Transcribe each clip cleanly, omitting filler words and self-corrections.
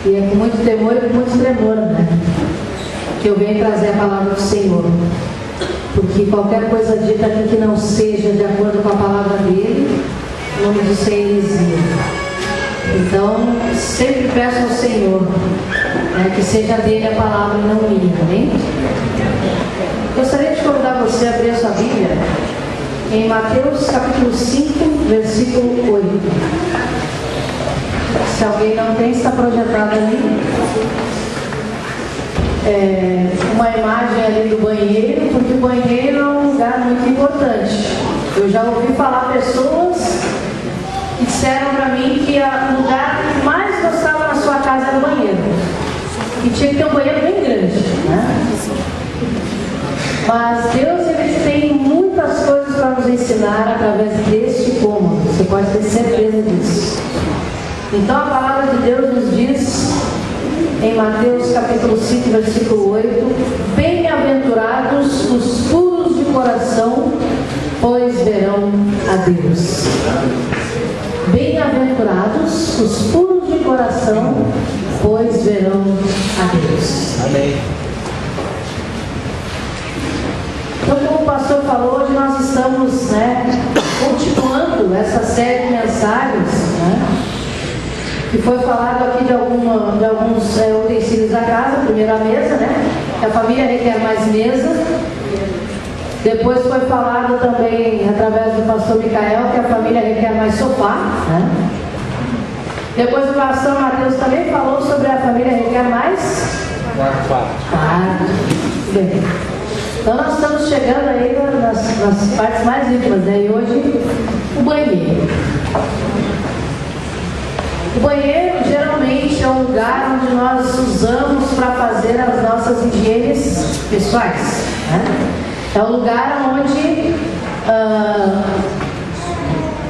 E é com muito temor e com muito tremor, né, que eu venho trazer a palavra do Senhor. Porque qualquer coisa dita aqui que não seja de acordo com a palavra dele, o nome disso é heresia. Então, sempre peço ao Senhor, né, que seja dele a palavra e não minha, amém? Gostaria de convidar você a abrir a sua Bíblia em Mateus capítulo 5, versículo 8. Se alguém não tem, está projetado ali uma imagem ali do banheiro, porque o banheiro é um lugar muito importante. Eu já ouvi falar pessoas que disseram para mim que o lugar que mais gostava na sua casa era o banheiro. E tinha que ter um banheiro bem grande, né? Mas Deus, ele tem muitas coisas para nos ensinar através deste cômodo. Você pode ter certeza disso. Então a palavra de Deus nos diz em Mateus capítulo 5, versículo 8: bem-aventurados os puros de coração, pois verão a Deus. Bem-aventurados os puros de coração, pois verão a Deus. Amém. Então, como o pastor falou, hoje nós estamos, continuando essa série de mensagens, que foi falado aqui de alguns utensílios da casa. Primeiro a mesa, que a família requer mais mesa. Depois foi falado também, através do pastor Micael, que a família requer mais sofá, Depois o pastor Mateus também falou sobre a família requer mais quarto. Bem, então nós estamos chegando aí nas partes mais íntimas, e hoje o banheiro. O banheiro geralmente é um lugar onde nós usamos para fazer as nossas higienes pessoais, É um lugar onde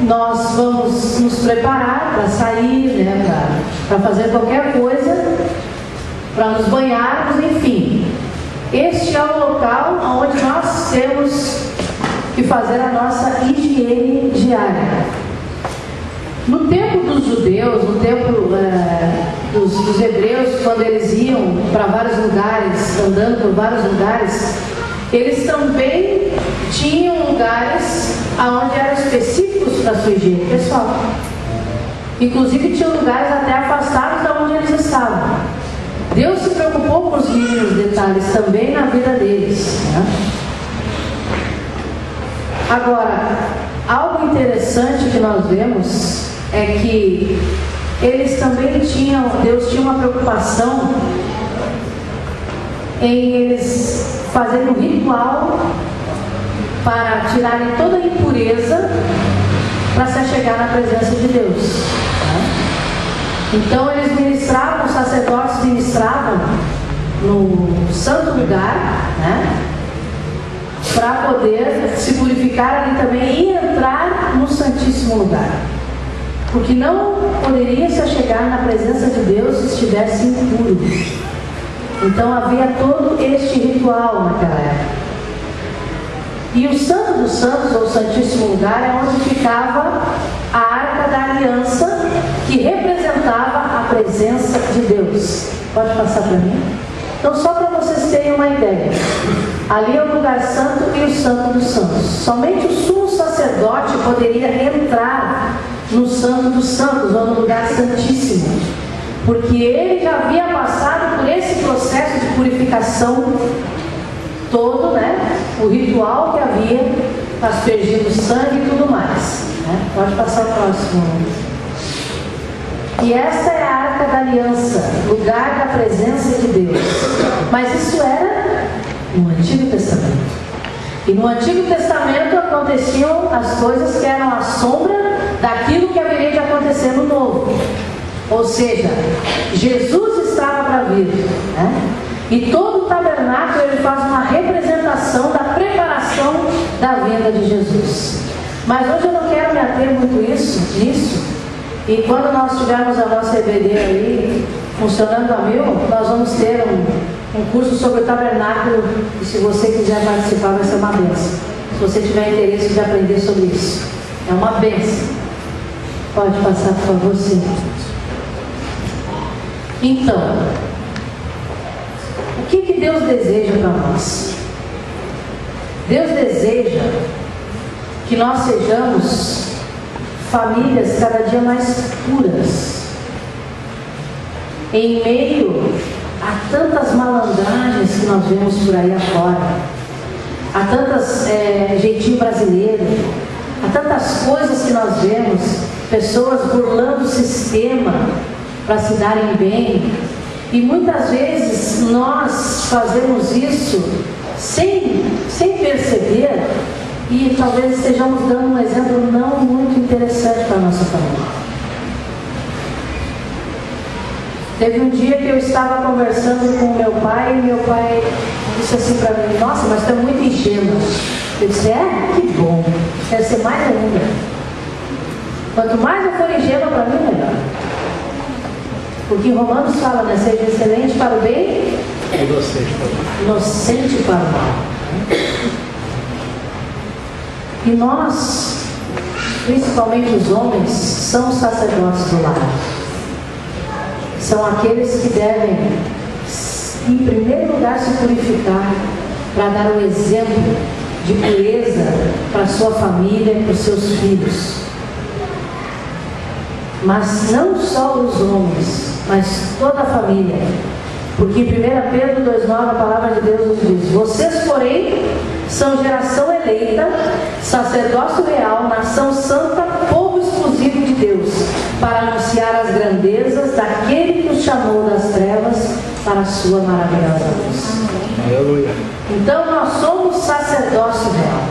nós vamos nos preparar para sair, para fazer qualquer coisa, para nos banharmos, enfim. Este é o local onde nós temos que fazer a nossa higiene diária. No tempo dos judeus, no tempo dos hebreus, quando eles iam para vários lugares, andando por vários lugares, eles também tinham lugares onde eram específicos para a sua higiene pessoal. Inclusive tinham lugares até afastados de onde eles estavam. Deus se preocupou com os mínimos detalhes também na vida deles. Agora, algo interessante que nós vemos é que eles também Deus tinha uma preocupação em eles fazerem um ritual para tirarem toda a impureza para se achegar na presença de Deus. Então eles ministravam, os sacerdotes ministravam no santo lugar, para poder se purificar ali também e entrar no santíssimo lugar. Porque não poderia se achegar na presença de Deus se estivesse impuro. Então havia todo este ritual naquela época. E o Santo dos Santos, ou Santíssimo Lugar, é onde ficava a Arca da Aliança, que representava a presença de Deus. Pode passar para mim? Então, só para vocês terem uma ideia, ali é o lugar santo e o Santo dos Santos. Somente o sumo sacerdote poderia entrar no Santo dos Santos, ou no lugar santíssimo, porque ele já havia passado por esse processo de purificação todo, o ritual que havia, aspergindo sangue e tudo mais. Pode passar o próximo. E essa é a Arca da Aliança, lugar da presença de Deus. Mas isso era no Antigo Testamento. E no Antigo Testamento aconteciam as coisas que eram a sombra daquilo que haveria de acontecer no Novo. Ou seja, Jesus estava para vir, E todo o tabernáculo ele faz uma representação da preparação da vinda de Jesus. Mas hoje eu não quero me ater muito nisso. E quando nós tivermos a nossa EBD aí funcionando a 1000, nós vamos ter um curso sobre o tabernáculo. E se você quiser participar, vai ser uma bênção. Se você tiver interesse de aprender sobre isso, é uma bênção. Pode passar, por favor, sim. Então, o que Deus deseja para nós? Deus deseja que nós sejamos famílias cada dia mais puras, em meio a tantas malandragens que nós vemos por aí afora, a tantas jeitinho brasileiro, a tantas coisas que nós vemos, pessoas burlando o sistema para se darem bem, e muitas vezes nós fazemos isso sem perceber, e talvez estejamos dando um exemplo não muito interessante para a nossa família. Teve um dia que eu estava conversando com meu pai, e meu pai disse assim para mim: nossa, mas está muito ingênua. Eu disse: que bom, deve ser mais ainda. Quanto mais eu for ingênua, para mim, melhor. Porque em Romanos fala, né? Seja excelente para o bem, inocente para o mal. E nós, principalmente os homens, são os sacerdotes do lar. São aqueles que devem, em primeiro lugar, se purificar para dar um exemplo de pureza para a sua família e para os seus filhos. Mas não só os homens, mas toda a família. Porque em 1 Pedro 2,9 a palavra de Deus nos diz: vocês, porém, são geração eleita, sacerdócio real, nação santa, povo exclusivo de Deus, para anunciar as grandezas daquele que os chamou das trevas para a sua maravilhosa luz. Aleluia. Então nós somos sacerdócio real.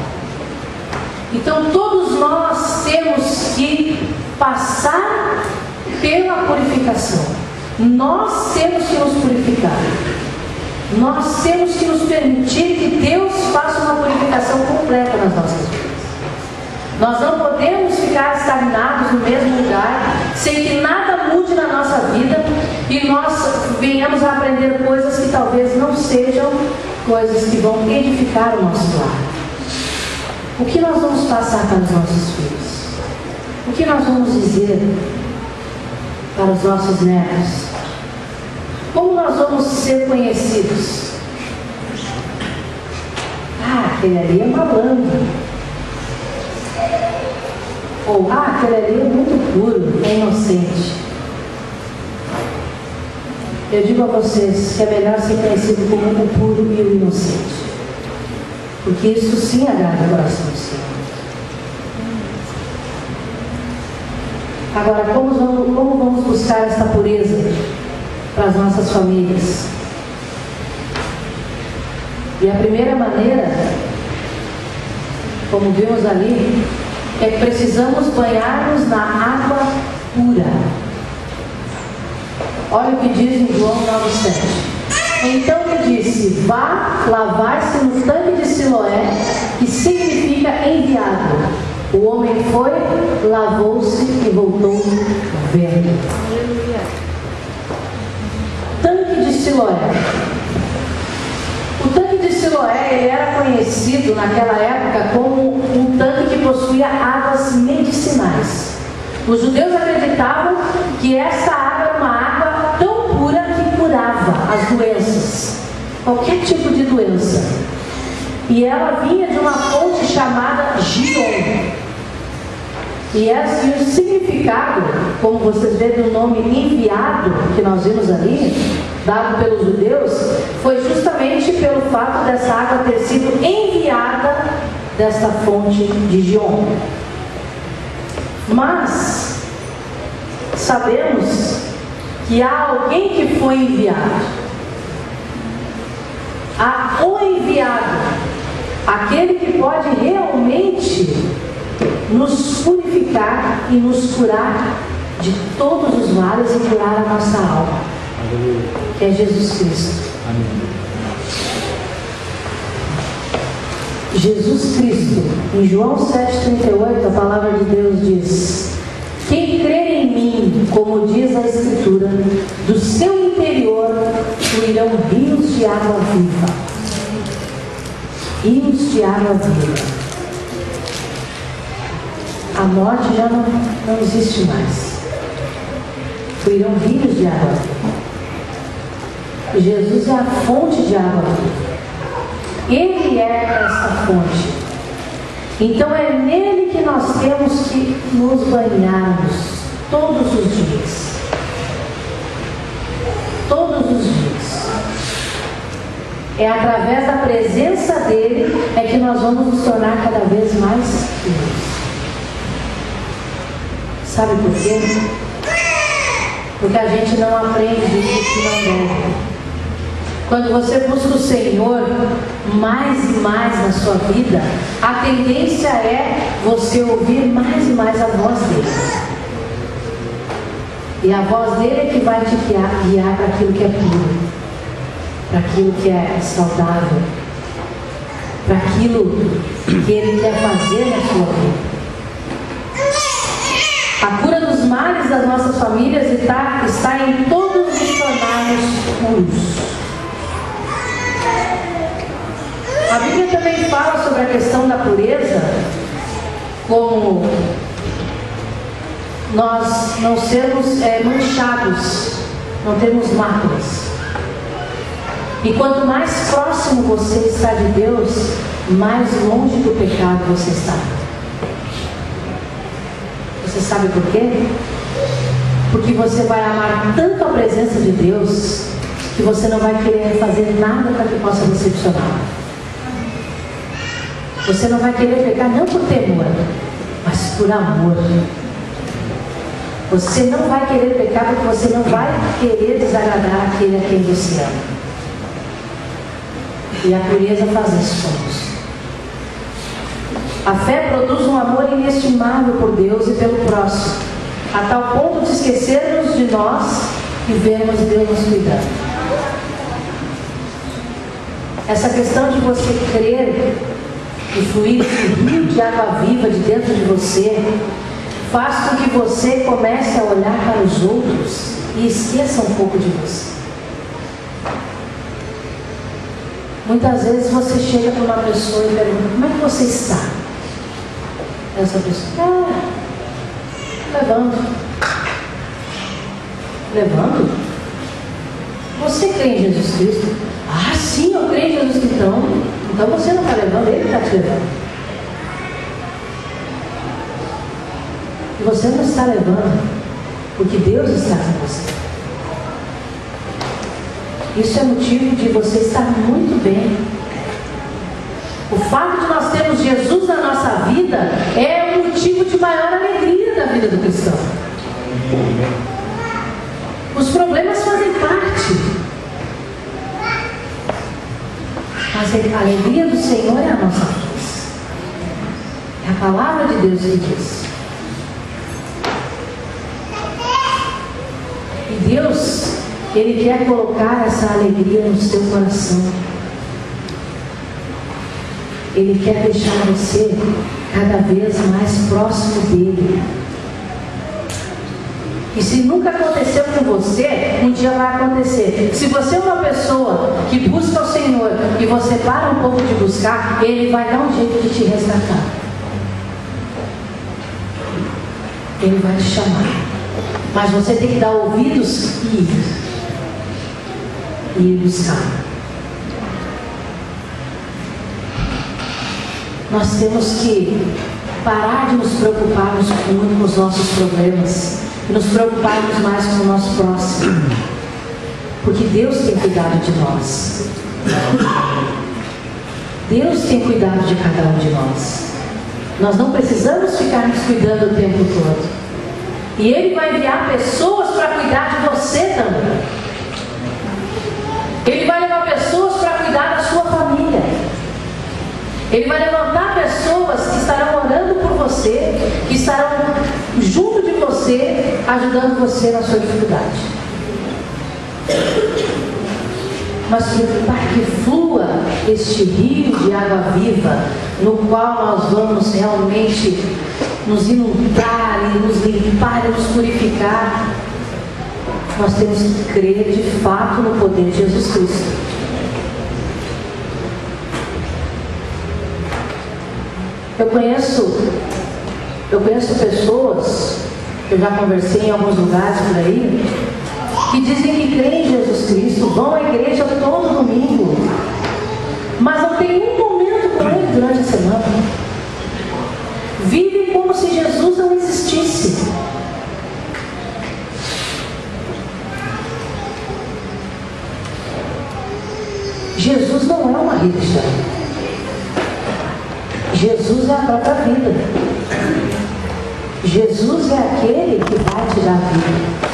Então todos nós temos que passar pela purificação. Nós temos que nos purificar. Nós temos que nos permitir que Deus faça uma purificação completa nas nossas vidas. Nós não podemos ficar estagnados no mesmo lugar, sem que nada mude na nossa vida e nós venhamos a aprender coisas que talvez não sejam coisas que vão edificar o nosso lar. O que nós vamos passar para os nossos filhos? O que nós vamos dizer para os nossos netos? Como nós vamos ser conhecidos? Aquele ali é malandro. Ou, aquele ali é muito puro, é inocente. Eu digo a vocês que é melhor ser conhecido como o puro e o inocente. Porque isso sim agrada o coração do Senhor. Agora, como vamos buscar essa pureza para as nossas famílias? E a primeira maneira, como vimos ali, é que precisamos banhar-nos na água pura. Olha o que diz em João 9,7. Então lhe disse: vá lavar-se no tanque de Siloé, que significa enviado. O homem foi, lavou-se e voltou vendo. Tanque de Siloé. O tanque de Siloé, ele era conhecido naquela época como um tanque que possuía águas medicinais. Os judeus acreditavam que essa água era uma água tão pura que curava as doenças, qualquer tipo de doença. E ela vinha de uma fonte chamada Gion. E o significado, como vocês veem no nome enviado, que nós vimos ali, dado pelos judeus, foi justamente pelo fato dessa água ter sido enviada desta fonte de Gion. Mas sabemos que há alguém que foi enviado. Há o enviado, aquele que pode realmente nos purificar e nos curar de todos os males e curar a nossa alma, que é Jesus Cristo. Amém. Jesus Cristo, em João 7,38, a palavra de Deus diz: quem crer em mim, como diz a Escritura, do seu interior fluirão rios de água viva. Rios de água viva. A morte já não existe mais. Fluirão rios de água viva. Jesus é a fonte de água viva. Ele é essa fonte. Então é nele que nós temos que nos banharmos todos os dias. Todos os dias. É através da presença dele é que nós vamos nos tornar cada vez mais puros. Sabe por quê? Porque a gente não aprende isso que não deve. Quando você busca o Senhor mais e mais na sua vida, a tendência é você ouvir mais e mais a voz dele. E a voz dele é que vai te guiar para aquilo que é puro, para aquilo que é saudável, para aquilo que ele quer fazer na sua vida. A cura dos males das nossas famílias está em todos nos tornarmos puros. A Bíblia também fala sobre a questão da pureza, como nós não sermos manchados, não termos máculas. E quanto mais próximo você está de Deus, mais longe do pecado você está. Você sabe por quê? Porque você vai amar tanto a presença de Deus que você não vai querer fazer nada para que possa decepcionar. Você não vai querer pecar não por temor, mas por amor. Você não vai querer pecar porque você não vai querer desagradar aquele a quem você ama. E a pureza faz isso conosco. A fé produz um amor inestimável por Deus e pelo próximo, a tal ponto de esquecermos de nós e vermos Deus nos cuidando. Essa questão de você crer e fluir esse rio de água viva de dentro de você faz com que você comece a olhar para os outros e esqueça um pouco de você. Muitas vezes você chega para uma pessoa e pergunta: como é que você está? Essa pessoa: levando. Levando? Você crê em Jesus Cristo? Ah, sim, eu creio em Jesus Cristo. Então você não está levando, ele está te levando. E você não está levando porque Deus está com você. Isso é motivo de você estar muito bem. O fato de nós termos Jesus na nossa vida é um motivo de maior alegria da vida do cristão. Os problemas fazem parte, mas a alegria do Senhor é a nossa força. É a palavra de Deus que diz. E Deus, Ele quer colocar essa alegria no seu coração. Ele quer deixar você cada vez mais próximo dele. E se nunca aconteceu com você, um dia vai acontecer. Se você é uma pessoa que busca o Senhor e você para um pouco de buscar, Ele vai dar um jeito de te resgatar. Ele vai te chamar. Mas você tem que dar ouvidos e ir buscar. Nós temos que parar de nos preocuparmos muito com os nossos problemas e nos preocuparmos mais com o nosso próximo, porque Deus tem cuidado de nós. Deus tem cuidado de cada um de nós. Nós não precisamos ficar nos cuidando o tempo todo. E Ele vai enviar pessoas para cuidar de você também. Ele vai levar pessoas para cuidar da sua família. Ele vai levantar pessoas que estarão orando por você, que estarão junto de você, ajudando você na sua dificuldade. Mas para que flua este rio de água viva, no qual nós vamos realmente nos inundar e nos limpar e nos purificar, nós temos que crer de fato no poder de Jesus Cristo. Eu conheço pessoas, eu já conversei em alguns lugares por aí, que dizem que creem em Jesus Cristo, vão à igreja todo domingo, mas não tem um momento com Ele durante a semana. Vivem como se Jesus não existisse. Jesus não é uma religião. Jesus é a própria vida. Jesus é aquele que vai te dar a vida.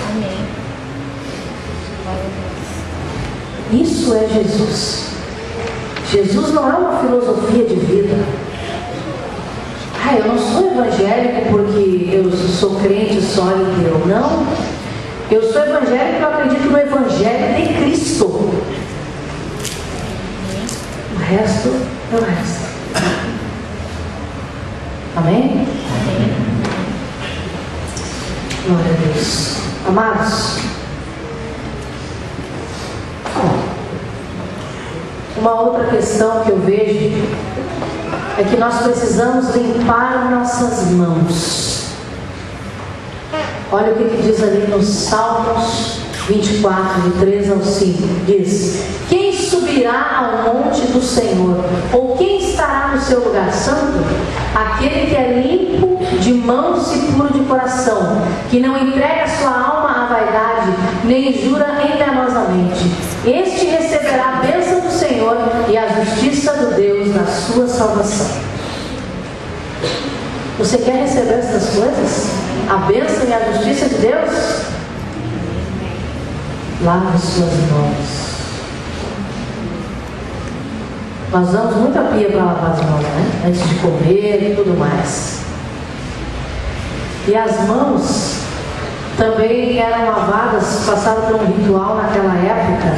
Isso é Jesus. Jesus não é uma filosofia de vida. Eu não sou evangélico porque eu sou crente só em Deus. Não. Eu sou evangélico porque eu acredito no Evangelho de Cristo. O resto é o resto. Amém? Amém. Glória a Deus. Amados, uma outra questão que eu vejo é que nós precisamos limpar nossas mãos. Olha o que diz ali nos Salmos 24, de 3 ao 5. Diz: quem subirá ao monte do Senhor? Ou quem estará no seu lugar santo? Aquele que é limpo de mãos e puro de coração, que não entrega sua alma à vaidade, nem jura enganosamente. Este receberá a bênção do Senhor e a justiça do Deus na sua salvação. Você quer receber essas coisas? A bênção e a justiça de Deus? Lave suas mãos. Nós damos muita pia para lavar as mãos, né? Antes de comer e tudo mais. E as mãos também eram lavadas, passaram por um ritual naquela época,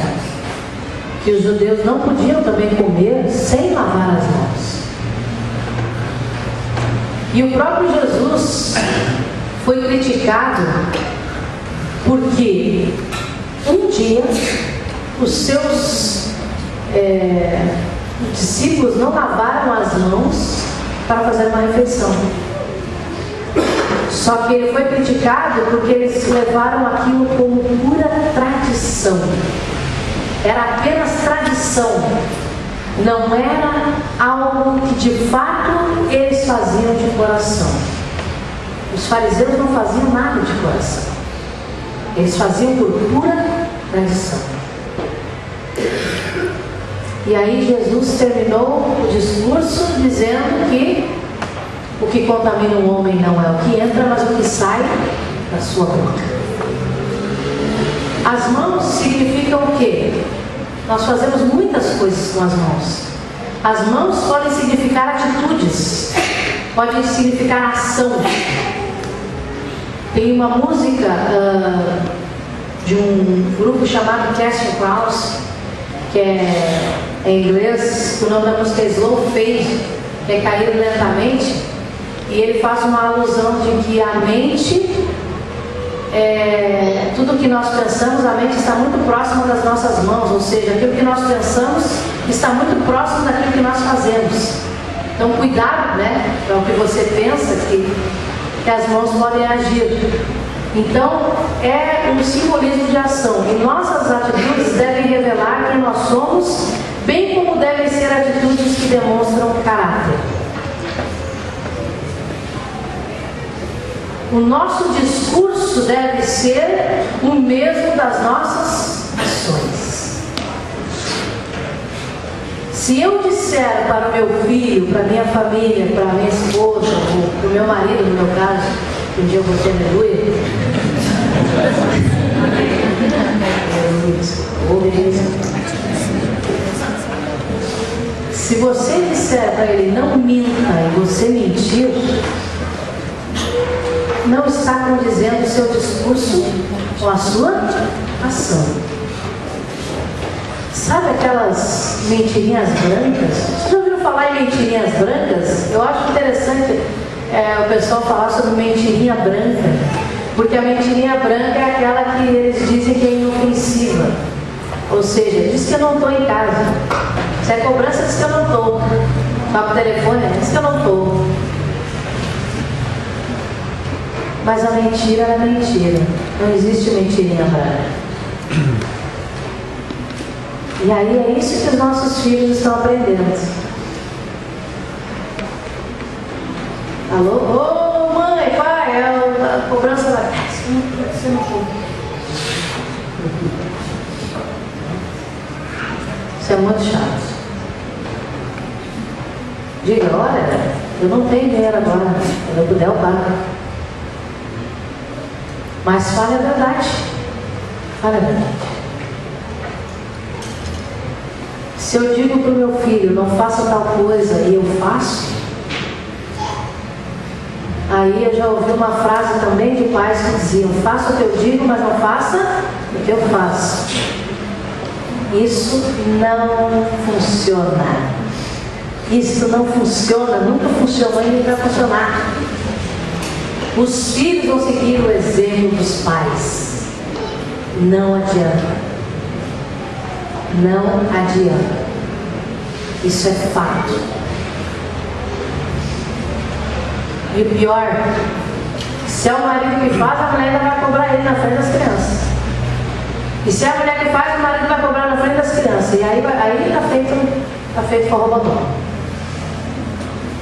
que os judeus não podiam também comer sem lavar as mãos. E o próprio Jesus foi criticado porque um dia os seus discípulos não lavaram as mãos para fazer uma refeição. Só que ele foi criticado porque eles levaram aquilo como pura tradição. Era apenas tradição. Não era algo que de fato eles faziam de coração. Os fariseus não faziam nada de coração. Eles faziam por pura tradição. E aí Jesus terminou o discurso dizendo que o que contamina um homem não é o que entra, mas o que sai da sua boca. As mãos significam o quê? Nós fazemos muitas coisas com as mãos. As mãos podem significar atitudes, podem significar ação. Tem uma música de um grupo chamado Casting Crowds, que é em inglês, o nome da música é Slow Fade, que é cair lentamente, e ele faz uma alusão de que a mente, tudo que nós pensamos, a mente está muito próxima das nossas mãos, ou seja, aquilo que nós pensamos está muito próximo daquilo que nós fazemos. Então cuidado, né, para o que você pensa, que as mãos podem agir. Então é um simbolismo de ação, e nossas atitudes devem revelar quem nós somos, bem como devem ser atitudes que demonstram caráter. O nosso discurso deve ser o mesmo das nossas ações. Se eu disser para o meu filho, para a minha família, para a minha esposa, ou para o meu marido, no meu caso, que um dia eu vou ter aleluia, se você disser para ele não minta e você mentir, não está condizendo o seu discurso com a sua ação. Sabe aquelas mentirinhas brancas? Vocês já ouviram falar em mentirinhas brancas? Eu acho interessante o pessoal falar sobre mentirinha branca, porque a mentirinha branca é aquela que eles dizem que é inofensiva. Ou seja, diz que eu não estou em casa. Se é cobrança, diz que eu não estou. Toca o telefone, diz que eu não estou. Mas a mentira é mentira. Não existe mentirinha branca. E aí é isso que os nossos filhos estão aprendendo. Alô? Ô, mãe, pai, a cobrança lá. Você não foi. Isso é muito chato. Diga, olha, eu não tenho dinheiro agora. Quando eu puder, eu pago. Mas fale a verdade. Fale a verdade. Se eu digo para o meu filho, não faça tal coisa, e eu faço, aí eu já ouvi uma frase também de pais que diziam: faça o que eu digo, mas não faça o que eu faço. Isso não funciona. Isso não funciona, nunca funcionou e nem vai funcionar. Os filhos vão seguir o exemplo dos pais. Não adianta. Não adianta. Isso é fato. E o pior, se é o marido que faz, a mulher ainda vai cobrar ele na frente das crianças. E se é a mulher que faz, o marido vai cobrar na frente das crianças. E aí está feito forrobodó.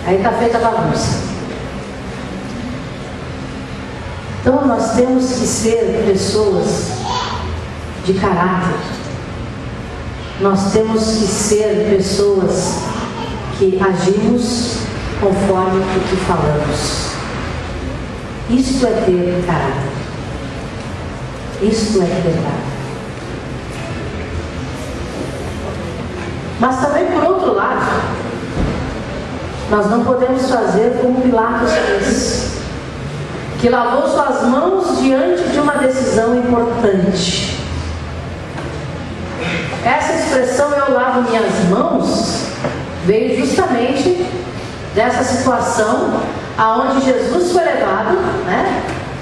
Aí está feita a bagunça. Então nós temos que ser pessoas de caráter. Nós temos que ser pessoas que agimos conforme o que falamos. Isto é ter caráter. Isto é ter caráter. Mas também, por outro lado, nós não podemos fazer como Pilatos fez, que lavou suas mãos diante de uma decisão importante. Essa expressão, eu lavo minhas mãos, veio justamente dessa situação aonde Jesus foi levado,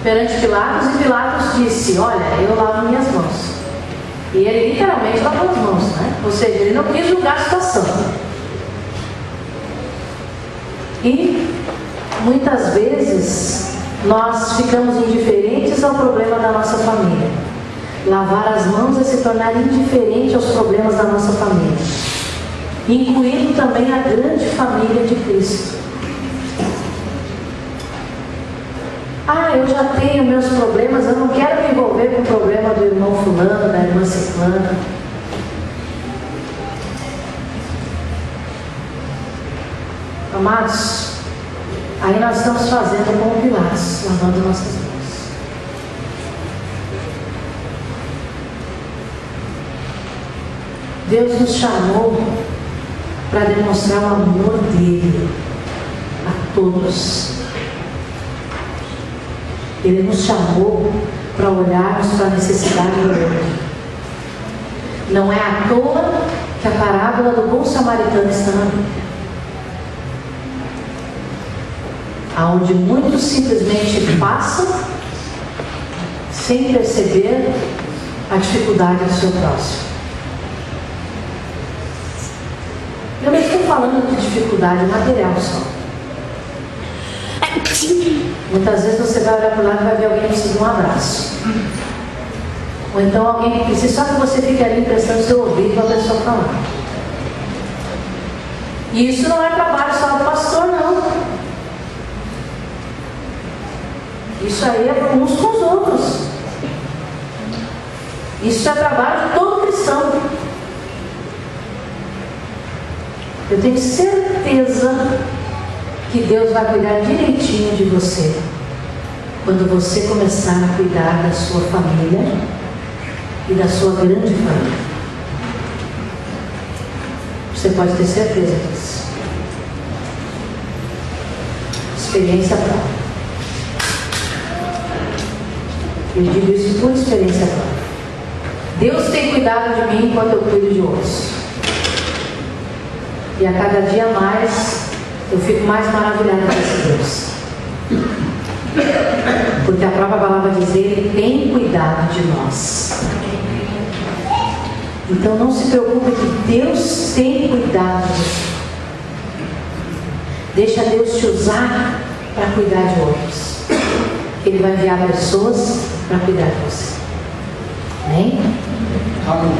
perante Pilatos, e Pilatos disse: olha, eu lavo minhas mãos. E ele literalmente lavou as mãos, ou seja, ele não quis julgar a situação. E muitas vezes nós ficamos indiferentes ao problema da nossa família. Lavar as mãos é se tornar indiferente aos problemas da nossa família, incluindo também a grande família de Cristo. Eu já tenho meus problemas, eu não quero me envolver com o problema do irmão fulano, da irmã ciclana. Amados, aí nós estamos fazendo como Pilatos, lavando nossas mãos. Deus nos chamou para demonstrar o amor dele a todos. Ele nos chamou para olharmos para a necessidade do outro. Não é à toa que a parábola do bom samaritano está na Bíblia, aonde muitos simplesmente passam sem perceber a dificuldade do seu próximo. Eu não estou falando de dificuldade material só. Muitas vezes você vai olhar para o lado e vai ver alguém precisando de um abraço. Ou então alguém que precisa só que você fique ali emprestando seu ouvido para a pessoa falar. E isso não é trabalho só do pastor, não. Isso aí é uns com os outros. Isso é trabalho de todo cristão. Eu tenho certeza que Deus vai cuidar direitinho de você quando você começar a cuidar da sua família e da sua grande família. Você pode ter certeza disso. Experiência própria. Eu digo isso por experiência própria. Deus tem cuidado de mim enquanto eu cuido de outros. E a cada dia mais eu fico mais maravilhada com esse Deus. Porque a própria palavra diz: Ele tem cuidado de nós. Então não se preocupe, que Deus tem cuidado de você. Deixa Deus te usar para cuidar de outros. Ele vai enviar pessoas para cuidar de você. Amém? Amém.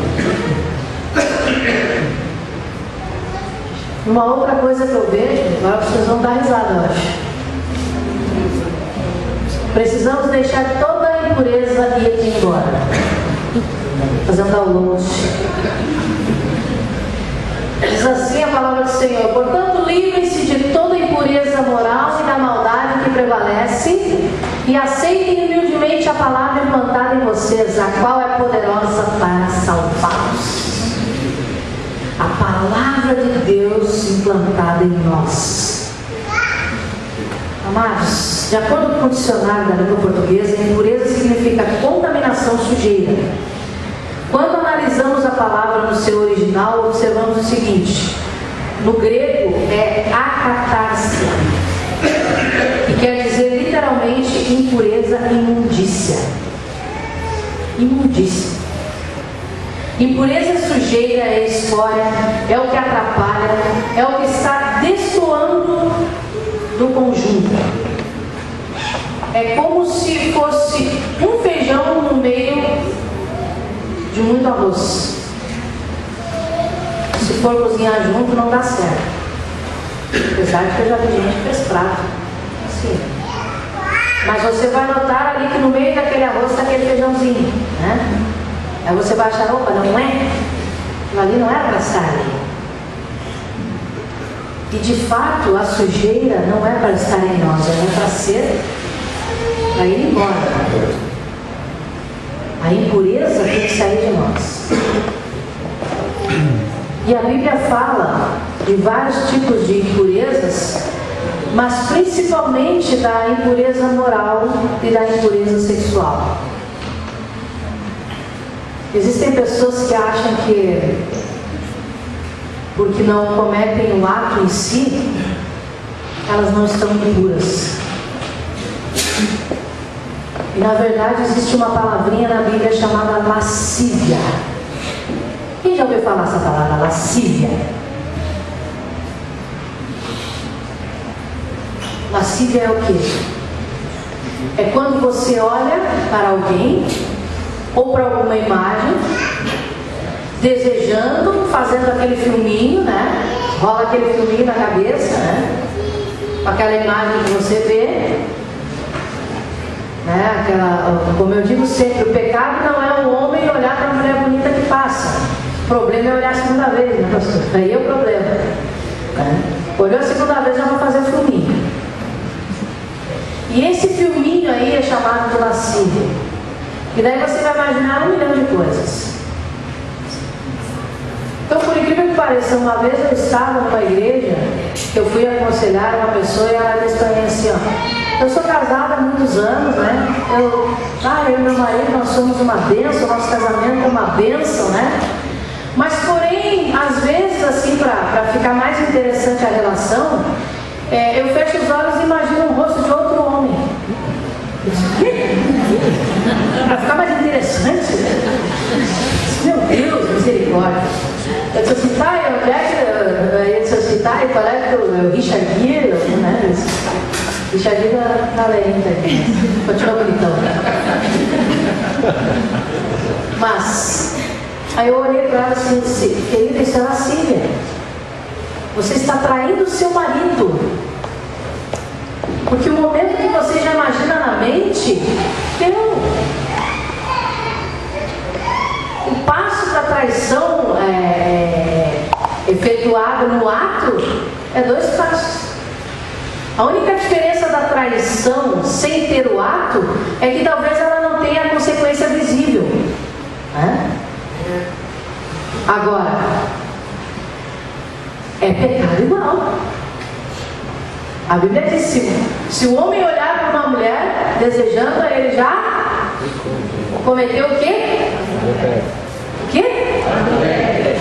Uma outra coisa que eu vejo, agora vocês vão dar risada, eu acho. Precisamos deixar toda a impureza e ir embora. Fazer um download. Diz assim a palavra do Senhor: portanto, livrem-se de toda impureza moral e da maldade que prevalece, e aceitem humildemente a palavra implantada em vocês, a qual é poderosa para salvá-los. A palavra de Deus implantada em nós. Amados, de acordo com o dicionário da língua portuguesa, impureza significa contaminação, sujeira. Quando analisamos a palavra no seu original, observamos o seguinte: no grego é akatarsia, que quer dizer literalmente impureza, imundícia. Imundícia. Impureza, sujeira, é escória, é o que atrapalha, é o que está destoando do conjunto. É como se fosse um feijão no meio de muito arroz. Se for cozinhar junto, não dá certo. Apesar de que eu já vi gente que fez prato assim. Mas você vai notar ali que no meio daquele arroz está aquele feijãozinho, né? Aí você vai achar: opa, não é? Aquilo ali não era para estar ali. E de fato, a sujeira não é para estar em nós, ela é para ser, para ir embora. A impureza tem que sair de nós. E a Bíblia fala de vários tipos de impurezas, mas principalmente da impureza moral e da impureza sexual. Existem pessoas que acham que, porque não cometem o ato em si, elas não estão impuras. E na verdade existe uma palavrinha na Bíblia chamada lascívia. Quem já ouviu falar essa palavra, lascívia? Lascívia é o quê? É quando você olha para alguém ou para alguma imagem, desejando, fazendo aquele filminho, né? Rola aquele filminho na cabeça, né? Com aquela imagem que você vê, né? Como eu digo sempre, o pecado não é o homem olhar para a mulher bonita que passa. O problema é olhar a segunda vez, né, pastor? Aí é o problema. Né? Olhou a segunda vez, já vou fazer o filminho. E esse filminho aí é chamado de lascívia. E daí você vai imaginar 1 milhão de coisas. Então, por incrível que pareça, uma vez eu estava numa igreja, eu fui aconselhar uma pessoa e ela disse para mim assim: ó, eu sou casada há muitos anos, né? Eu e meu marido, nós somos uma bênção, nosso casamento é uma bênção, né? Mas, porém, às vezes, assim, para ficar mais interessante a relação, eu fecho os olhos e imagino o rosto de outro homem. Para ficar mais interessante, né? Meu Deus, misericórdia. Eu disse assim: tá, ele disse assim: tá, e parece que o Richard Gere, né? Richard Gere na lenta aqui, continua bonitão. Mas, aí eu olhei para ela assim e disse: querida, isso é lascívia. Você está traindo o seu marido. Porque o momento que você já imagina na mente, o passo da traição efetuado no ato é 2 passos. A única diferença da traição sem ter o ato é que talvez ela não tenha a consequência visível. Né? Agora, é pecado igual. A Bíblia diz: se o homem olhar para uma mulher desejando, ele já cometeu o quê? O quê?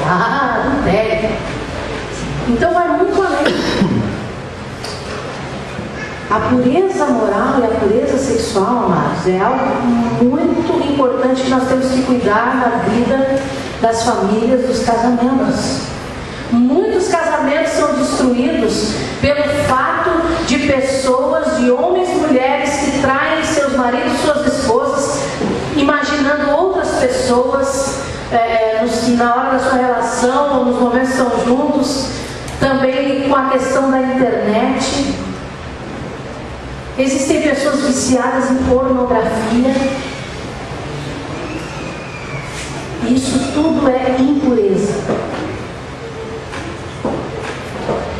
Adultério. Então vai muito além. A pureza moral e a pureza sexual, amados, é algo muito importante que nós temos que cuidar na vida das famílias, dos casamentos. Muitos casamentos são destruídos pelo fato de pessoas, de homens e mulheres que traem seus maridos, suas esposas, imaginando outras pessoas na hora da sua relação ou nos momentos que estão juntos, também com a questão da internet. Existem pessoas viciadas em pornografia. Isso tudo é impureza.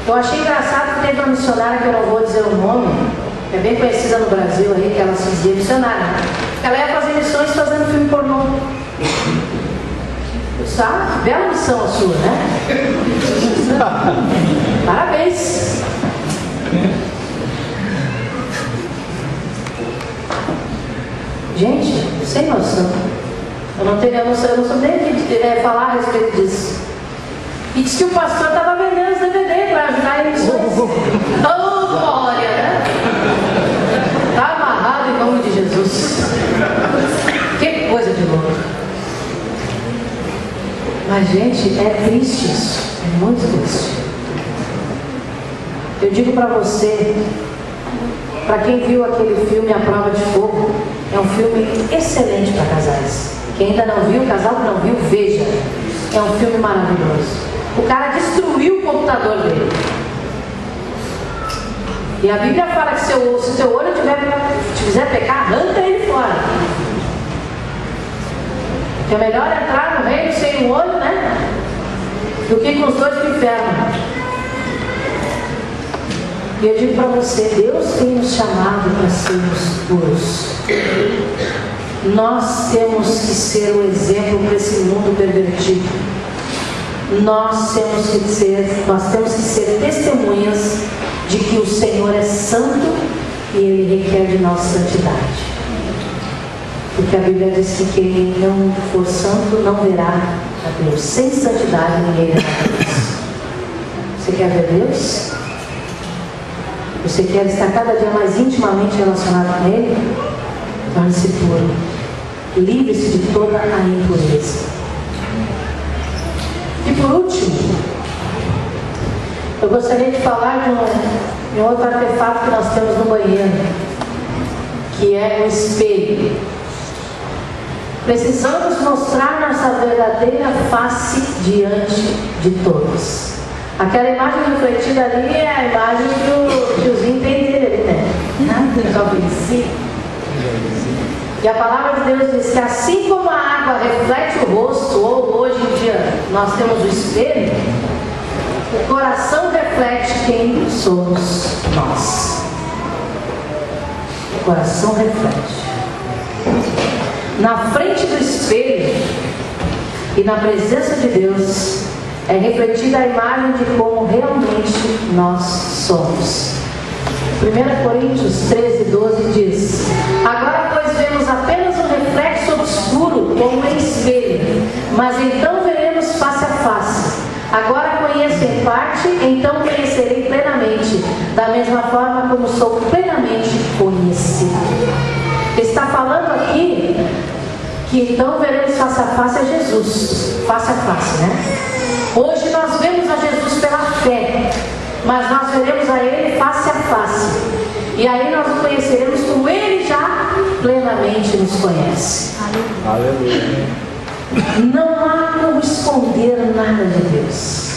Eu achei engraçado que teve uma missionária, que eu não vou dizer o nome, que é bem conhecida no Brasil aí, que ela se dizia missionária. Ela ia fazer missões fazendo filme pornô. Sabe? Bela missão a sua, né? Parabéns. Gente, sem noção. Eu não sou nem de falar a respeito disso. E disse que o pastor estava vendendo os DVD para ajudar em missões. Oh, glória, né? Está amarrado em nome de Jesus. Que coisa de louco. Mas, gente, é triste isso. É muito triste. Eu digo para você, para quem viu aquele filme A Prova de Fogo, é um filme excelente para casais. Quem ainda não viu, o casal que não viu, veja. É um filme maravilhoso. O cara destruiu o computador dele. E a Bíblia fala que se o teu olho te fizer pecar, arranca ele fora. Que é melhor entrar no reino sem um olho, né? Do que com os dois no inferno. E eu digo para você, Deus tem nos chamado para sermos puros. Nós temos que ser o exemplo para esse mundo pervertido. Nós temos que ser testemunhas de que o Senhor é santo e Ele requer de nós santidade. Porque a Bíblia diz que quem não for santo não verá a Deus. Sem santidade ninguém verá a Deus. Você quer ver Deus? Você quer estar cada dia mais intimamente relacionado com Ele? Torne-se puro. Livre-se de toda a impureza. E por último, eu gostaria de falar de um outro artefato que nós temos no banheiro, que é o espelho. Precisamos mostrar nossa verdadeira face diante de todos. Aquela imagem refletida ali é a imagem que o tiozinho tem dele, né? Só conheci. E a palavra de Deus diz que assim como a água reflete o rosto, ou hoje em dia nós temos o espelho, o coração reflete quem somos nós. O coração reflete. Na frente do espelho e na presença de Deus é refletida a imagem de como realmente nós somos. 1 Coríntios 13:12 diz: agora, pois, vemos apenas um reflexo obscuro como em espelho, mas então veremos face a face. Agora conheço em parte, então conhecerei plenamente, da mesma forma como sou plenamente conhecido. Está falando aqui que então veremos face a face a Jesus, face a face, né? Hoje nós vemos a Jesus pela fé, mas nós veremos a Ele face a face. E aí nós o conheceremos como Ele já plenamente nos conhece. Aleluia. Não há como esconder nada de Deus.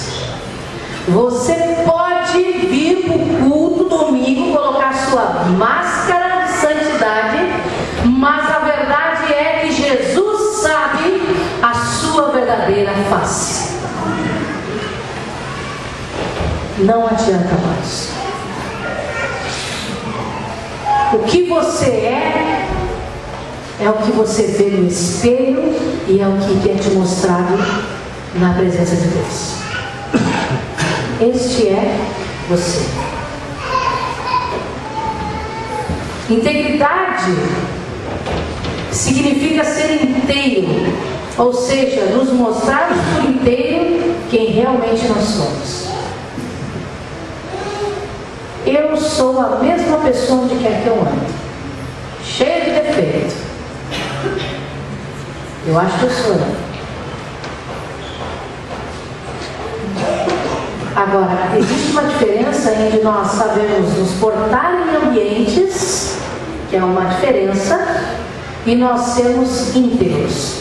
Você pode vir para o culto domingo, colocar sua máscara de santidade, mas a verdade é que Jesus sabe a sua verdadeira face. Não adianta mais. O que você é o que você vê no espelho e é o que é te mostrado na presença de Deus. Este é você. Integridade significa ser inteiro, ou seja, nos mostrarmos por inteiro quem realmente nós somos. Eu sou a mesma pessoa onde quer que eu ande, cheia de defeito. Eu acho que eu sou. Agora, existe uma diferença entre nós sabermos nos portar em ambientes, que é uma diferença, e nós sermos íntegros.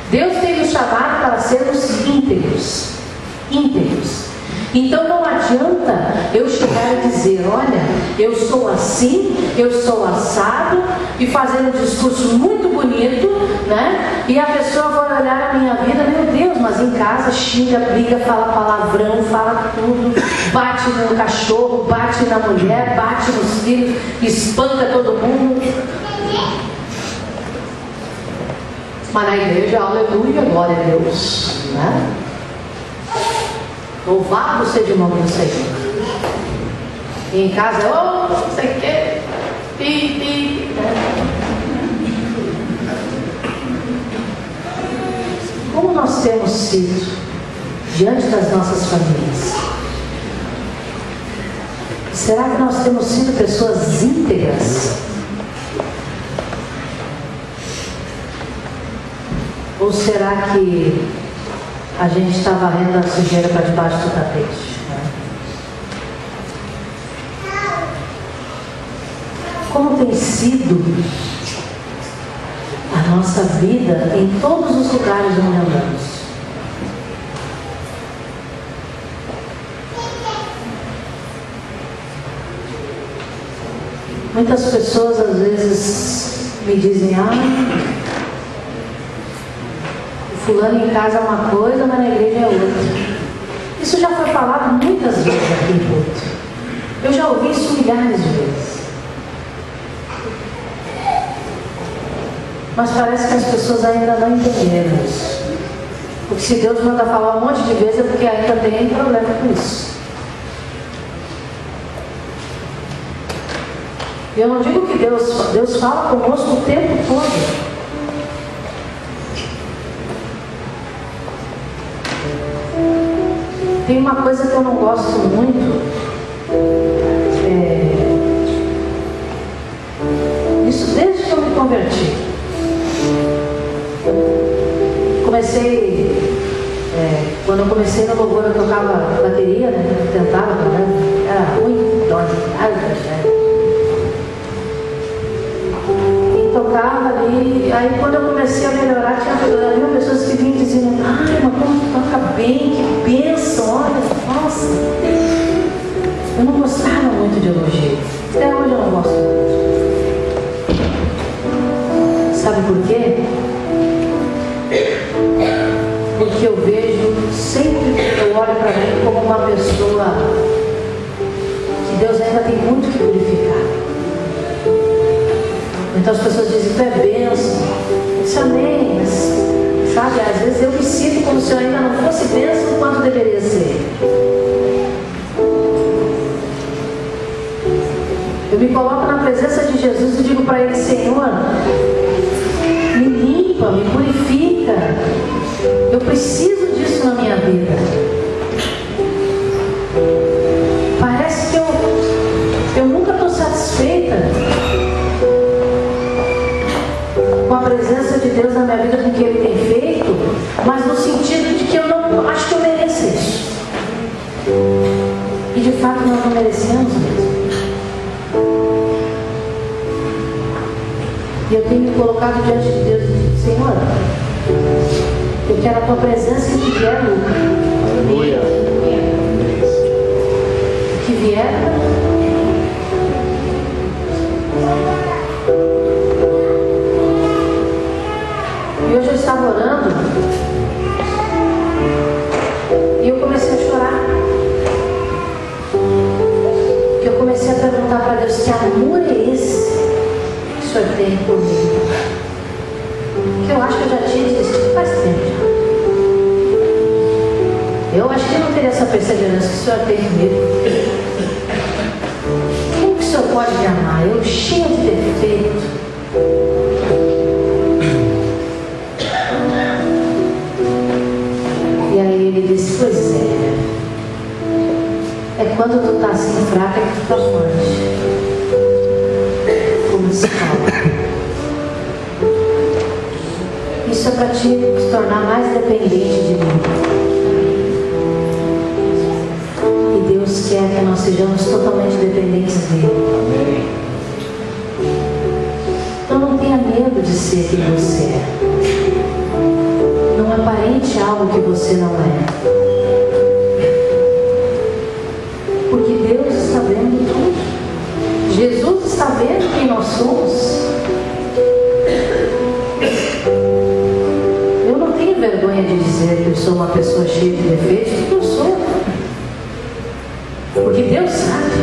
Deus tem nos chamado para sermos íntegros. Íntegros. Então não adianta eu chegar e dizer, olha, eu sou assim, eu sou assado, e fazer um discurso muito bonito, né? E a pessoa vai olhar a minha vida, meu Deus, mas em casa xinga, briga, fala palavrão, fala tudo, bate no cachorro, bate na mulher, bate nos filhos, espanca todo mundo. Mas na igreja, aleluia, glória a Deus, né? Louvado seja o nome do Senhor. E em casa, não sei o que, né? Como nós temos sido diante das nossas famílias? Será que nós temos sido pessoas íntegras? Ou será que a gente está varrendo a sujeira para debaixo do tapete? Como tem sido a nossa vida em todos os lugares onde andamos? Muitas pessoas às vezes me dizem, fulano em casa é uma coisa, mas na igreja é outra. Isso já foi falado muitas vezes aqui em culto. Eu já ouvi isso milhares de vezes. Mas parece que as pessoas ainda não entenderam isso. Porque se Deus manda falar um monte de vezes é porque ainda tem problema com isso. Eu não digo que Deus fala conosco o tempo todo. Tem uma coisa que eu não gosto muito, isso desde que eu me converti. Quando eu comecei no louvor, eu tocava bateria, né? Tentava, né? Era ruim, e tocava ali. Aí quando eu comecei a melhorar, tinha pessoas que vinham dizendo, ai, mas como tu toca bem, que bênção, olha, nossa. Eu não gostava muito de elogio. Até hoje eu não gosto muito. Sabe por quê? Porque eu vejo, sempre eu olho para mim como uma pessoa que Deus ainda tem muito que purificar. Então as pessoas dizem, tu é bênção. Eu disse, amém, mas sabe, às vezes eu me sinto como se eu ainda não fosse bênção quanto deveria ser. Eu me coloco na presença de Jesus e digo para Ele, Senhor, me limpa, me purifica. Eu preciso disso na minha vida. Parece que eu nunca estou satisfeita com a presença de Deus na minha vida, com o que Ele tem feito, mas no sentido de que eu não acho que eu mereço isso. E de fato nós não merecemos mesmo. E eu tenho me colocado diante de Deus e digo, Senhor, eu quero a tua presença e o que vier, Aleluia. O que vier. E hoje eu estava orando e eu comecei a chorar. Porque eu comecei a perguntar para Deus, que amor é esse que o Senhor tem por mim? Que eu acho que eu já tinha desistido faz tempo já. Eu acho que eu não teria essa perseverança que o Senhor tem comigo. Como que o Senhor pode me amar? Eu cheio de defeito. E aí Ele disse, pois é quando tu tá assim fraca que tu fica forte. Como se fala. Isso é para te tornar mais dependente de mim. E Deus quer que nós sejamos totalmente dependentes dele. Amém. Então não tenha medo de ser quem você é. Não aparente algo que você não é. dizer que eu sou uma pessoa cheia de defeitos, porque eu sou. Porque Deus sabe.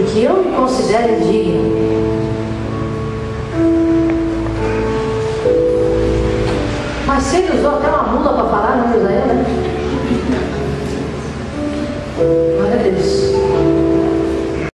E que eu me considero indigno. Mas se ele usou até uma mula para falar, não, Isaías?